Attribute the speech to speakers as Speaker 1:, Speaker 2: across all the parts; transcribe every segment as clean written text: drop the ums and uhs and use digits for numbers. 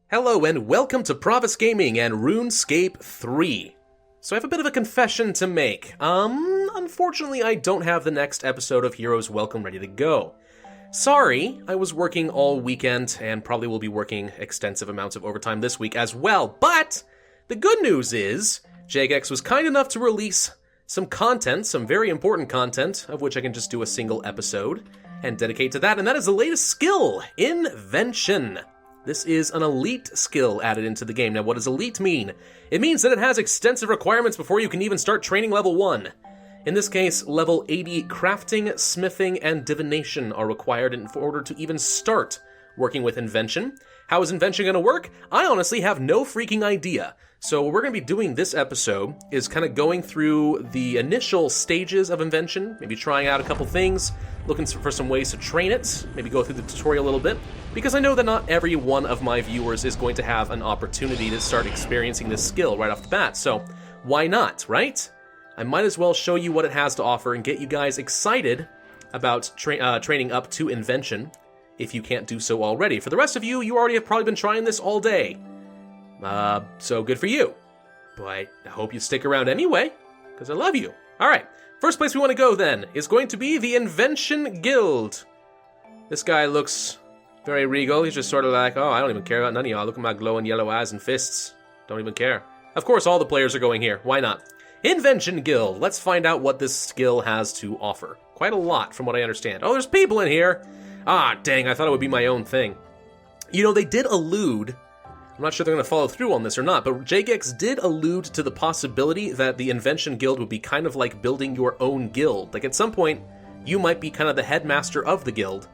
Speaker 1: Hello and welcome to Pravus Gaming and Runescape 3. So I have a bit of a confession to make. Unfortunately I don't have the next episode of Heroes Welcome ready to go. Sorry, I was working all weekend and probably will be working extensive amounts of overtime this week as well, but the good news is Jagex was kind enough to release some content, some very important content, of which I can just do a single episode and dedicate to that, and that is the latest skill, Invention. This is an elite skill added into the game. Now, what does elite mean? It means that it has extensive requirements before you can even start training level 1. In this case, level 80 crafting, smithing, and divination are required in order to even start working with Invention. How is Invention going to work? I honestly have no freaking idea. So what we're going to be doing this episode is kind of going through the initial stages of Invention, maybe trying out a couple things, looking for some ways to train it, maybe go through the tutorial a little bit, because I know that not every one of my viewers is going to have an opportunity to start experiencing this skill right off the bat, so why not, right? I might as well show you what it has to offer and get you guys excited about training up to Invention, if you can't do so already. For the rest of you, you already have probably been trying this all day. So good for you. But I hope you stick around anyway, because I love you. Alright, first place we want to go then is going to be the Invention Guild. This guy looks very regal. He's just sort of like, oh, I don't even care about none of y'all. Look at my glowing yellow eyes and fists. Don't even care. Of course, all the players are going here. Why not? Invention Guild. Let's find out what this skill has to offer. Quite a lot, from what I understand. Oh, there's people in here. Ah, dang, I thought it would be my own thing. You know, they did allude, I'm not sure they're going to follow through on this or not, but Jagex did allude to the possibility that the Invention Guild would be kind of like building your own guild. Like, at some point, you might be kind of the headmaster of the guild,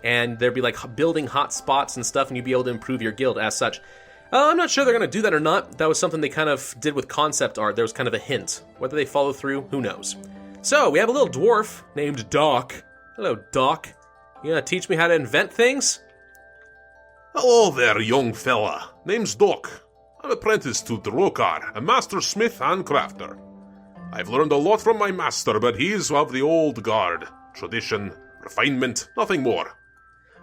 Speaker 1: and there'd be like building hot spots and stuff, and you'd be able to improve your guild as such. I'm not sure they're going to do that or not. That was something they kind of did with concept art. There was kind of a hint. Whether they follow through, who knows. So, we have a little dwarf named Doc. Hello, Doc. You gonna teach me how to invent things?
Speaker 2: Hello there, young fella. Name's Doc. I'm apprentice to Drokar, a master smith and crafter. I've learned a lot from my master, but he's of the old guard. Tradition, refinement, nothing more.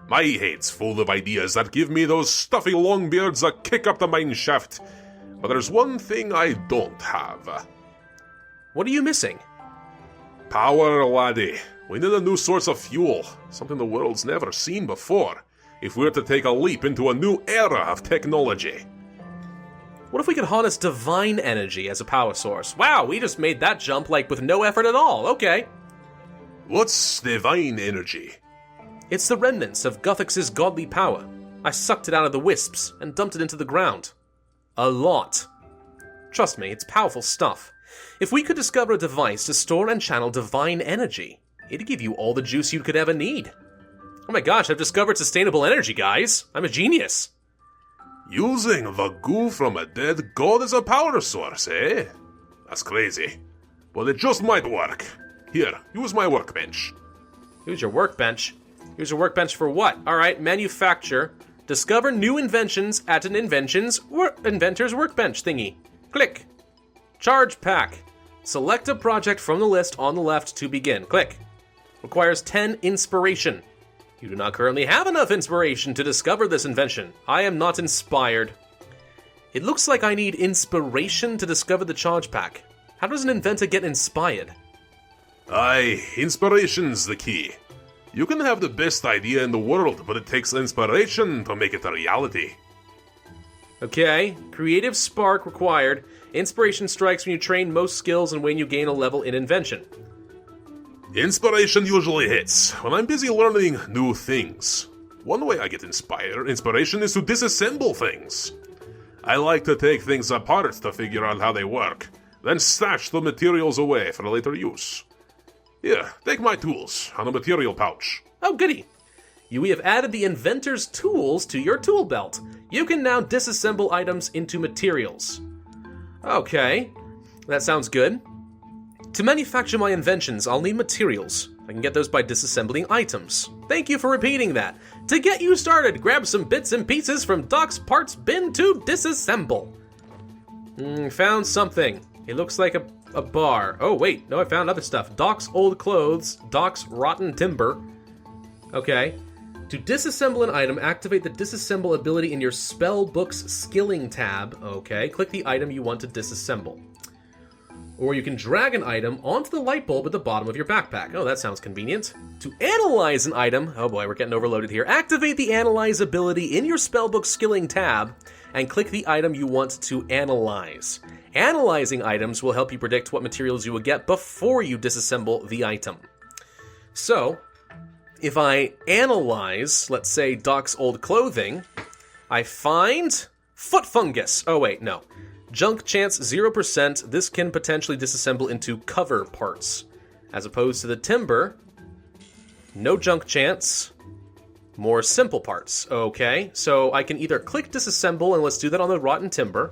Speaker 2: My head's full of ideas that give me those stuffy long beards a kick up the mine shaft. But there's one thing I don't have.
Speaker 1: What are you missing?
Speaker 2: Power, laddie. We need a new source of fuel, something the world's never seen before, if we're to take a leap into a new era of technology.
Speaker 1: What if we could harness divine energy as a power source? Wow, we just made that jump, like, with no effort at all. Okay.
Speaker 2: What's divine energy?
Speaker 1: It's the remnants of Guthix's godly power. I sucked it out of the wisps and dumped it into the ground. A lot. Trust me, it's powerful stuff. If we could discover a device to store and channel divine energy, it'd give you all the juice you could ever need. Oh my gosh, I've discovered sustainable energy, guys. I'm a genius.
Speaker 2: Using the goo from a dead god as a power source, eh? That's crazy. But it just might work. Here, use my workbench.
Speaker 1: Use your workbench? Use your workbench for what? Alright, manufacture. Discover new inventions at an inventor's workbench thingy. Click. Charge pack. Select a project from the list on the left to begin. Click. Requires 10 inspiration. You do not currently have enough inspiration to discover this invention. I am not inspired. It looks like I need inspiration to discover the charge pack. How does an inventor get inspired?
Speaker 2: Aye, inspiration's the key. You can have the best idea in the world, but it takes inspiration to make it a reality.
Speaker 1: Okay, creative spark required. Inspiration strikes when you train most skills and when you gain a level in invention.
Speaker 2: Inspiration usually hits when I'm busy learning new things. One way I get inspiration is to disassemble things. I like to take things apart to figure out how they work, then stash the materials away for later use. Here, take my tools on a material pouch.
Speaker 1: Oh, goody. We have added the inventor's tools to your tool belt. You can now disassemble items into materials. Okay, that sounds good. To manufacture my inventions, I'll need materials. I can get those by disassembling items. Thank you for repeating that. To get you started, grab some bits and pieces from Doc's parts bin to disassemble. Found something. It looks like a bar. Oh, wait. No, I found other stuff. Doc's old clothes. Doc's rotten timber. Okay. To disassemble an item, activate the disassemble ability in your spellbook's skilling tab. Okay, click the item you want to disassemble. Or you can drag an item onto the light bulb at the bottom of your backpack. Oh, that sounds convenient. To analyze an item, oh boy, we're getting overloaded here. Activate the analyze ability in your spellbook skilling tab and click the item you want to analyze. Analyzing items will help you predict what materials you will get before you disassemble the item. So, if I analyze, let's say, Doc's old clothing, I find foot fungus. Oh wait, no. Junk chance 0%, this can potentially disassemble into cover parts. As opposed to the timber, no junk chance, more simple parts. Okay, so I can either click disassemble, and let's do that on the rotten timber.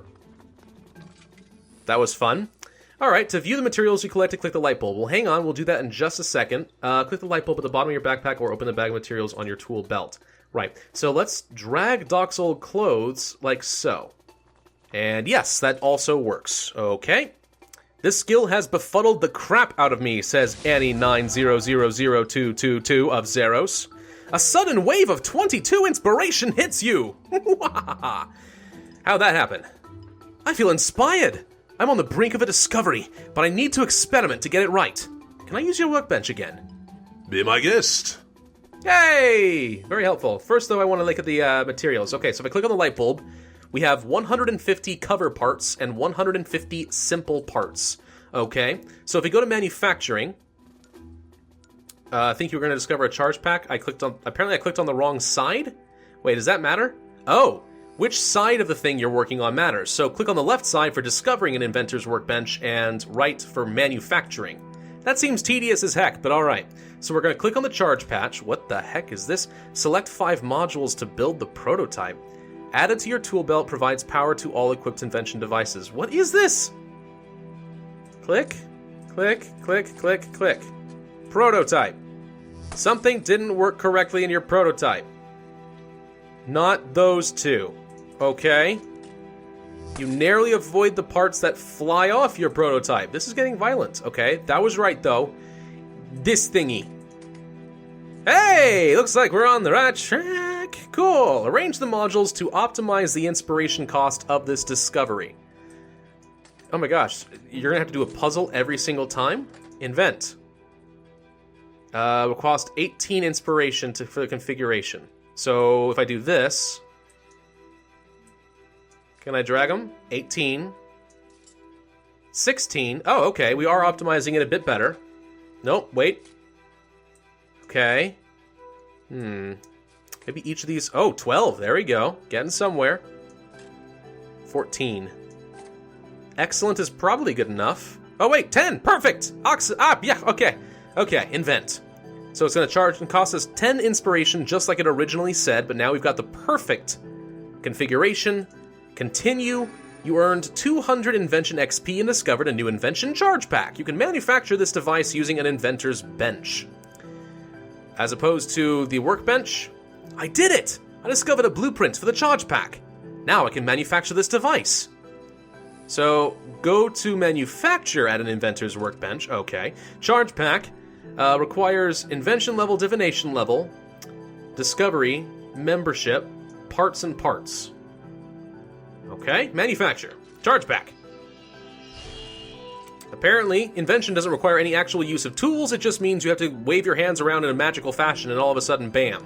Speaker 1: That was fun. Alright, to view the materials you collected, click the light bulb. Well, hang on, we'll do that in just a second. Click the light bulb at the bottom of your backpack or open the bag of materials on your tool belt. Right, so let's drag Doc's old clothes like so. And yes, that also works. Okay. This skill has befuddled the crap out of me, says Annie9000222 of Zeros. A sudden wave of 22 inspiration hits you! How'd that happen? I feel inspired! I'm on the brink of a discovery, but I need to experiment to get it right. Can I use your workbench again?
Speaker 2: Be my guest.
Speaker 1: Yay! Very helpful. First, though, I want to look at the materials. Okay, so if I click on the light bulb, we have 150 cover parts and 150 simple parts. Okay, so if we go to manufacturing, I think you were going to discover a charge pack. Apparently I clicked on the wrong side. Wait, does that matter? Oh, which side of the thing you're working on matters. So click on the left side for discovering an inventor's workbench and right for manufacturing. That seems tedious as heck, but alright. So we're going to click on the charge patch. What the heck is this? Select 5 modules to build the prototype. Added to your tool belt, provides power to all equipped invention devices. What is this? Click, click, click, click, click. Prototype. Something didn't work correctly in your prototype. Not those two. Okay. You narrowly avoid the parts that fly off your prototype. This is getting violent. Okay, that was right though. This thingy. Hey, looks like we're on the right track. Cool. Arrange the modules to optimize the inspiration cost of this discovery. Oh my gosh, you're gonna have to do a puzzle every single time? Invent. Will cost 18 inspiration for the configuration. So if I do this, can I drag them? 18. 16. Oh, okay, we are optimizing it a bit better. Nope, wait. Okay. Maybe each of these... Oh, 12. There we go. Getting somewhere. 14. Excellent is probably good enough. Oh, wait. 10. Perfect. Yeah. Okay. Okay. Invent. So it's going to charge and cost us 10 inspiration, just like it originally said, but now we've got the perfect configuration. Continue. You earned 200 invention XP and discovered a new invention charge pack. You can manufacture this device using an inventor's bench. As opposed to the workbench, I did it! I discovered a blueprint for the charge pack. Now I can manufacture this device. So, go to manufacture at an inventor's workbench. Okay. Charge pack requires invention level, divination level, discovery, membership, parts and parts. Okay, manufacture. Charge pack. Apparently, invention doesn't require any actual use of tools, it just means you have to wave your hands around in a magical fashion and all of a sudden, bam.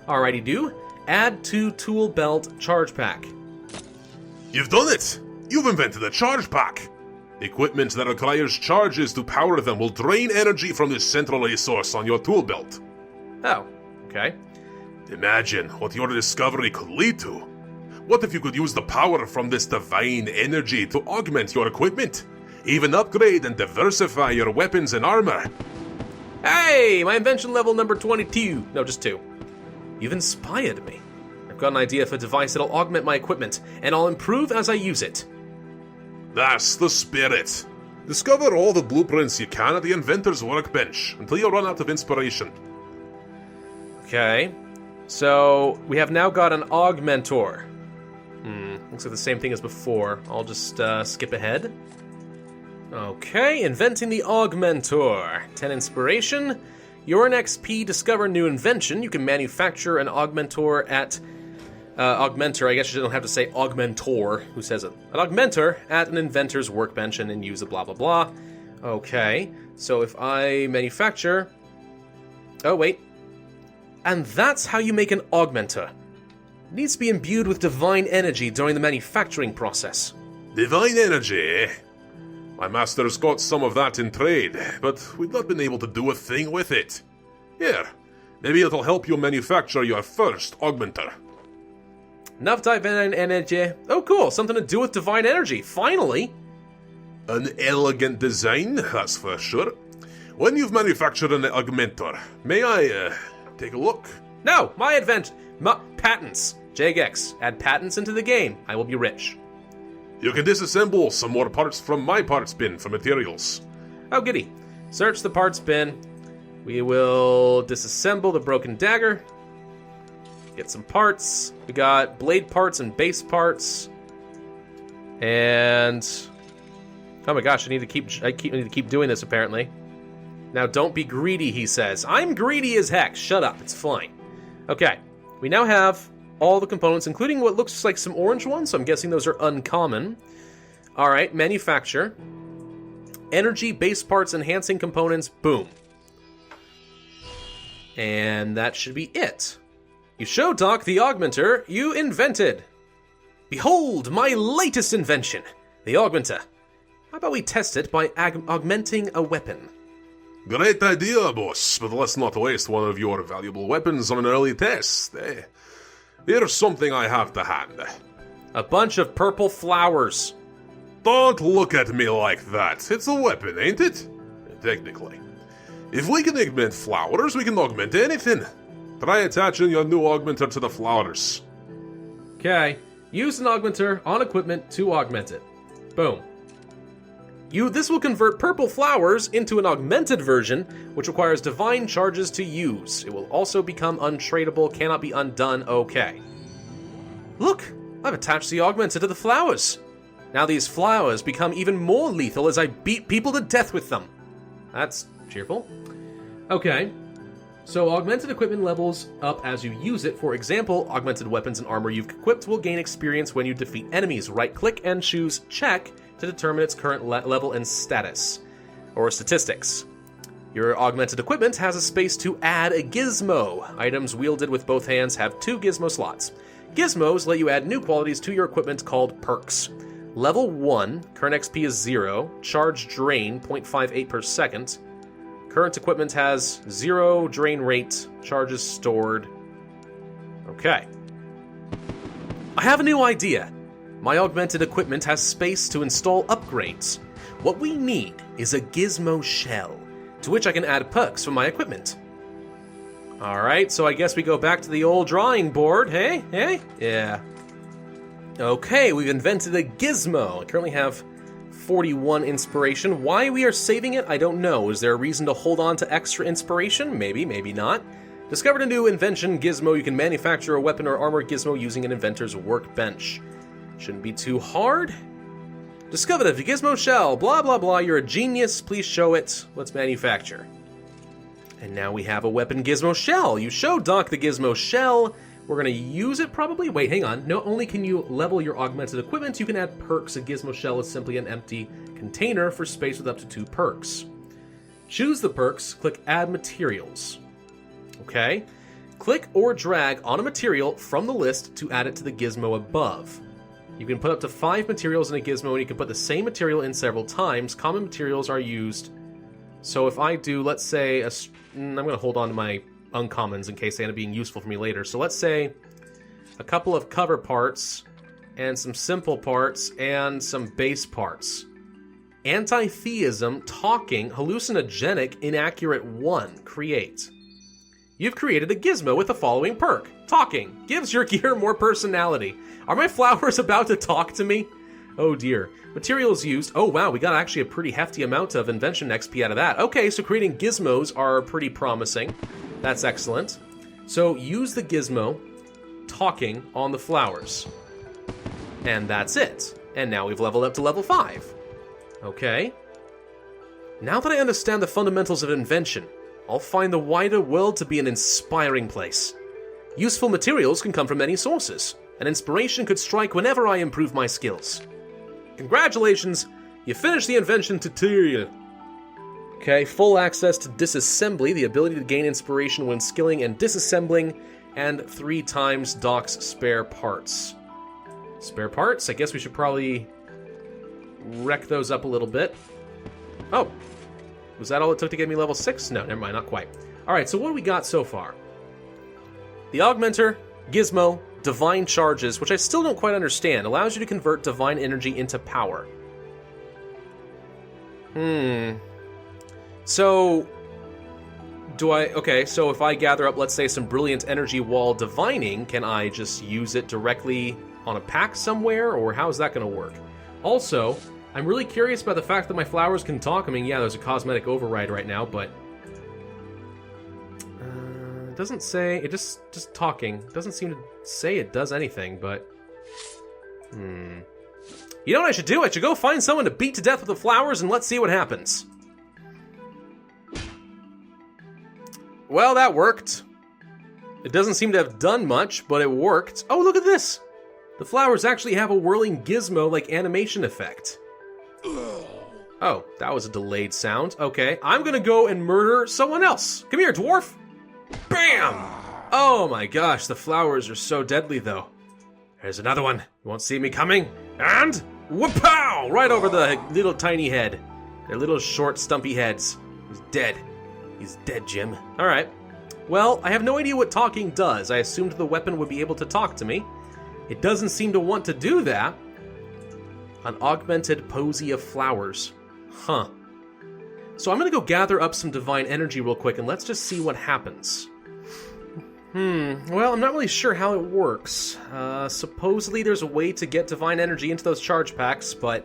Speaker 1: Alrighty do. Add to tool belt charge pack.
Speaker 2: You've done it! You've invented a charge pack! Equipment that requires charges to power them will drain energy from this central resource on your tool belt.
Speaker 1: Oh, okay.
Speaker 2: Imagine what your discovery could lead to. What if you could use the power from this divine energy to augment your equipment? Even upgrade and diversify your weapons and armor.
Speaker 1: Hey, my invention level number 22. No, just 2. You've inspired me. I've got an idea for a device that'll augment my equipment, and I'll improve as I use it.
Speaker 2: That's the spirit. Discover all the blueprints you can at the inventor's workbench until you run out of inspiration.
Speaker 1: Okay. So, we have now got an augmentor. Looks like the same thing as before. I'll just skip ahead. Okay, inventing the augmentor. 10 inspiration. Your XP, discover new invention. You can manufacture an augmentor at... augmentor, I guess you don't have to say augmentor. Who says it? An augmentor at an inventor's workbench and then use a blah blah blah. Okay, so if I manufacture... Oh, wait. And that's how you make an augmentor. It needs to be imbued with divine energy during the manufacturing process.
Speaker 2: Divine energy, eh? My master's got some of that in trade, but we've not been able to do a thing with it. Here, maybe it'll help you manufacture your first augmentor.
Speaker 1: Enough divine energy. Oh, cool. Something to do with divine energy. Finally.
Speaker 2: An elegant design, that's for sure. When you've manufactured an augmentor, may I, take a look?
Speaker 1: No, my patents. JGX, add patents into the game. I will be rich.
Speaker 2: You can disassemble some more parts from my parts bin for materials.
Speaker 1: Oh, giddy. Search the parts bin. We will disassemble the broken dagger. Get some parts. We got blade parts and base parts. And... oh my gosh, I need to keep doing this, apparently. Now, don't be greedy, he says. I'm greedy as heck. Shut up, it's fine. Okay, we now have all the components, including what looks like some orange ones, so I'm guessing those are uncommon. Alright, manufacture. Energy, base parts, enhancing components, boom. And that should be it. You show Doc the augmentor you invented. Behold, my latest invention, the augmentor. How about we test it by augmenting a weapon?
Speaker 2: Great idea, boss, but let's not waste one of your valuable weapons on an early test, eh? Here's something I have to hand.
Speaker 1: A bunch of purple flowers.
Speaker 2: Don't look at me like that. It's a weapon, ain't it? Technically. If we can augment flowers, we can augment anything. Try attaching your new augmentor to the flowers.
Speaker 1: Okay. Use an augmentor on equipment to augment it. Boom. This will convert purple flowers into an augmented version, which requires divine charges to use. It will also become untradeable, cannot be undone. Okay. Look, I've attached the augmented to the flowers. Now these flowers become even more lethal as I beat people to death with them. That's cheerful. Okay. So augmented equipment levels up as you use it. For example, augmented weapons and armor you've equipped will gain experience when you defeat enemies. Right-click and choose check to determine its current level and status, or statistics. Your augmented equipment has a space to add a gizmo. Items wielded with both hands have 2 gizmo slots. Gizmos let you add new qualities to your equipment called perks. Level 1, current XP is 0, charge drain 0.58 per second. Current equipment has 0 drain rate, charges stored. Okay. I have a new idea. My augmented equipment has space to install upgrades. What we need is a gizmo shell, to which I can add perks from my equipment. Alright, so I guess we go back to the old drawing board, hey? Hey? Yeah. Okay, we've invented a gizmo. I currently have 41 inspiration. Why we are saving it, I don't know. Is there a reason to hold on to extra inspiration? Maybe, maybe not. Discovered a new invention, gizmo. You can manufacture a weapon or armor gizmo using an inventor's workbench. Shouldn't be too hard. Discovered a gizmo shell, blah blah blah, you're a genius, please show it. Let's manufacture. And now we have a weapon gizmo shell. You show Doc the gizmo shell. We're gonna use it probably. Wait, hang on. Not only can you level your augmented equipment, you can add perks. A gizmo shell is simply an empty container for space with up to 2 perks. Choose the perks, click add materials. Okay. Click or drag on a material from the list to add it to the gizmo above. You can put up to 5 materials in a gizmo, and you can put the same material in several times. Common materials are used. So if I do, let's say, I'm going to hold on to my uncommons in case they end up being useful for me later. So let's say a couple of cover parts, and some simple parts, and some base parts. Anti-theism, talking, hallucinogenic, inaccurate 1. Create. You've created a gizmo with the following perk. Talking. Gives your gear more personality. Are my flowers about to talk to me? Oh dear. Materials used. Oh wow, we got actually a pretty hefty amount of invention XP out of that. Okay, so creating gizmos are pretty promising. That's excellent. So use the gizmo, talking on the flowers. And that's it. And now we've leveled up to level 5. Okay. Now that I understand the fundamentals of invention, I'll find the wider world to be an inspiring place. Useful materials can come from many sources, and inspiration could strike whenever I improve my skills. Congratulations, you finished the invention tutorial. Okay, full access to disassembly, the ability to gain inspiration when skilling and disassembling, and 3 times Doc's spare parts. Spare parts? I guess we should probably wreck those up a little bit. Oh, was that all it took to get me level 6? No, never mind, not quite. Alright, so what do we got so far? The Augmenter, Gizmo, Divine Charges, which I still don't quite understand, allows you to convert Divine Energy into power. So, so if I gather up, let's say, some Brilliant Energy while divining, can I just use it directly on a pack somewhere, or how's that going to work? Also, I'm really curious about the fact that my flowers can talk. I mean, yeah, there's a cosmetic override right now, but it doesn't say, it just talking. It doesn't seem to say it does anything, but You know what I should do? I should go find someone to beat to death with the flowers and let's see what happens. Well, that worked. It doesn't seem to have done much, but it worked. Oh, look at this! The flowers actually have a whirling gizmo-like animation effect. Oh, that was a delayed sound. Okay, I'm gonna go and murder someone else. Come here, dwarf! Bam! Oh my gosh, the flowers are so deadly, though. There's another one. You won't see me coming. And whoop-pow! Right over the little tiny head. Their little short, stumpy heads. He's dead. He's dead, Jim. Alright. Well, I have no idea what talking does. I assumed the weapon would be able to talk to me. It doesn't seem to want to do that. An augmented posy of flowers. Huh. So I'm gonna go gather up some divine energy real quick and let's just see what happens. Well, I'm not really sure how it works. Supposedly there's a way to get divine energy into those charge packs, but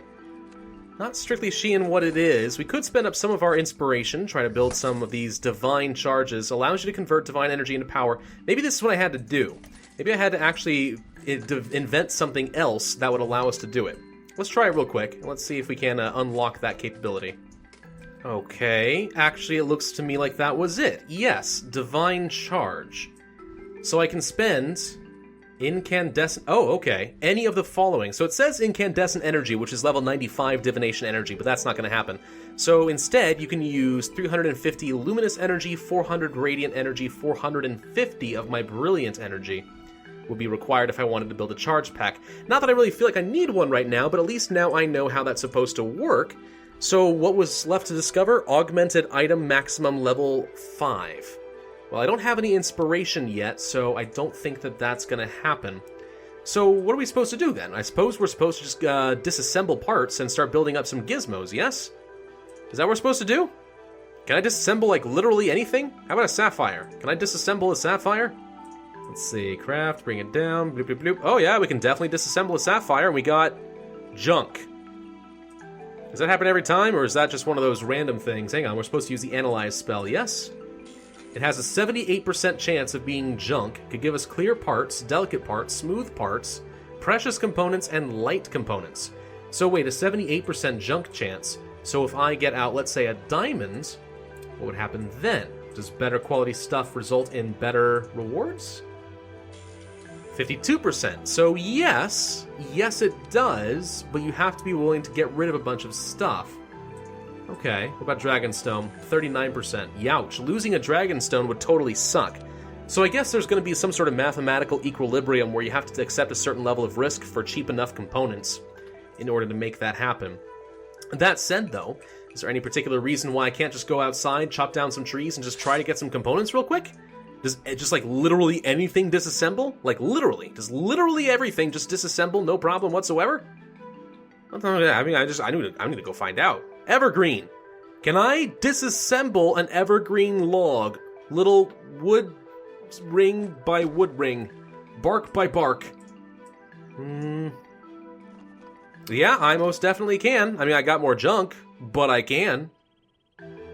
Speaker 1: not strictly seeing what it is. We could spend up some of our inspiration, try to build some of these divine charges. Allows you to convert divine energy into power. Maybe this is what I had to do. Maybe I had to actually invent something else that would allow us to do it. Let's try it real quick. Let's see if we can unlock that capability. Okay, actually it looks to me like that was it. Yes, divine charge. So I can spend incandescent... Oh, okay. Any of the following. So it says incandescent energy, which is level 95 divination energy, but that's not going to happen. So instead, you can use 350 luminous energy, 400 radiant energy, 450 of my brilliant energy would be required if I wanted to build a charge pack. Not that I really feel like I need one right now, but at least now I know how that's supposed to work. So what was left to discover? Augmented item maximum level 5. Well, I don't have any inspiration yet, so I don't think that that's going to happen. So what are we supposed to do then? I suppose we're supposed to just disassemble parts and start building up some gizmos, yes? Is that what we're supposed to do? Can I disassemble, like, literally anything? How about a sapphire? Can I disassemble a sapphire? Let's see, craft, bring it down, bloop, bloop, bloop. Oh yeah, we can definitely disassemble a sapphire, and we got junk. Does that happen every time, or is that just one of those random things? Hang on, we're supposed to use the analyze spell, yes? It has a 78% chance of being junk, could give us clear parts, delicate parts, smooth parts, precious components, and light components. So wait, a 78% junk chance. So if I get out, let's say, a diamond, what would happen then? Does better quality stuff result in better rewards? 52%. So yes it does, but you have to be willing to get rid of a bunch of stuff. Okay, what about Dragonstone? 39%. Youch, losing a Dragonstone would totally suck. So I guess there's going to be some sort of mathematical equilibrium where you have to accept a certain level of risk for cheap enough components in order to make that happen. That said, though, is there any particular reason why I can't just go outside, chop down some trees, and just try to get some components real quick? Does just, like, literally anything disassemble? Like, literally. Does literally everything just disassemble, no problem whatsoever? I mean, I need to go find out. Evergreen. Can I disassemble an evergreen log? Little wood ring by wood ring. Bark by bark. Yeah, I most definitely can. I mean, I got more junk, but I can.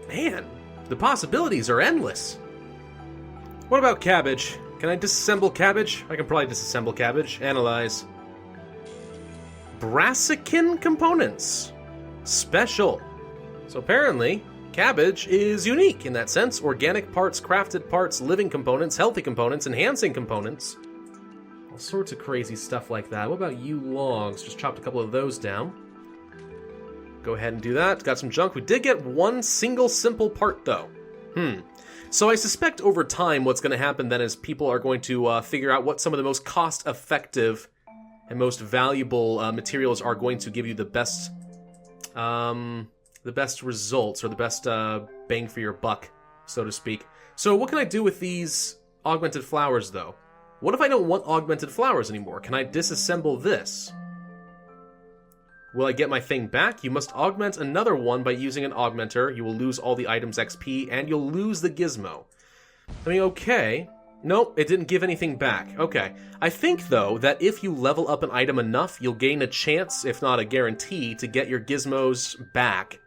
Speaker 1: Man, the possibilities are endless. What about cabbage? Can I disassemble cabbage? I can probably disassemble cabbage. Analyze. Brassican components. Special. So apparently, cabbage is unique in that sense. Organic parts, crafted parts, living components, healthy components, enhancing components. All sorts of crazy stuff like that. What about you logs? Just chopped a couple of those down. Go ahead and do that. Got some junk. We did get one single simple part, though. So I suspect over time what's going to happen then is people are going to figure out what some of the most cost-effective and most valuable materials are going to give you the best results, or the best bang for your buck, so to speak. So what can I do with these augmented flowers, though? What if I don't want augmented flowers anymore? Can I disassemble this? Will I get my thing back? You must augment another one by using an augmenter. You will lose all the item's XP, and you'll lose the gizmo. I mean, okay. Nope, it didn't give anything back. Okay. I think, though, that if you level up an item enough, you'll gain a chance, if not a guarantee, to get your gizmos back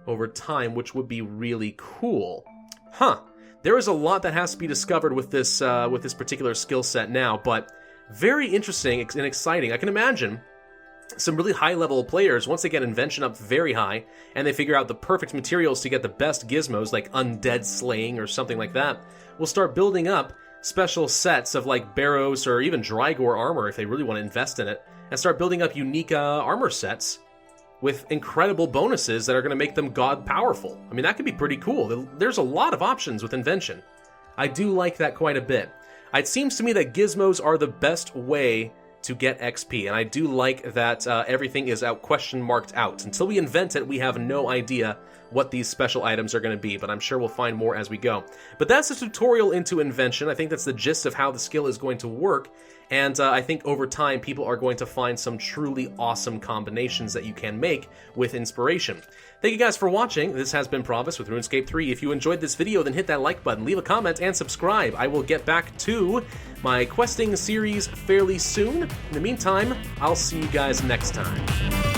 Speaker 1: over time, which would be really cool. Huh. There is a lot that has to be discovered with this particular skill set now, but very interesting and exciting. I can imagine some really high-level players, once they get invention up very high, and they figure out the perfect materials to get the best gizmos, like undead slaying or something like that, will start building up special sets of, like, Barrows or even Drygore armor, if they really want to invest in it, and start building up unique armor sets with incredible bonuses that are going to make them god-powerful. I mean, that could be pretty cool. There's a lot of options with invention. I do like that quite a bit. It seems to me that gizmos are the best way to get XP, and I do like that everything is question marked out. Until we invent it, we have no idea what these special items are going to be, but I'm sure we'll find more as we go. But that's a tutorial into invention. I think that's the gist of how the skill is going to work, and I think over time people are going to find some truly awesome combinations that you can make with inspiration. Thank you guys for watching. This has been Pravus with RuneScape 3. If you enjoyed this video, then hit that like button, leave a comment, and subscribe. I will get back to my questing series fairly soon. In the meantime, I'll see you guys next time.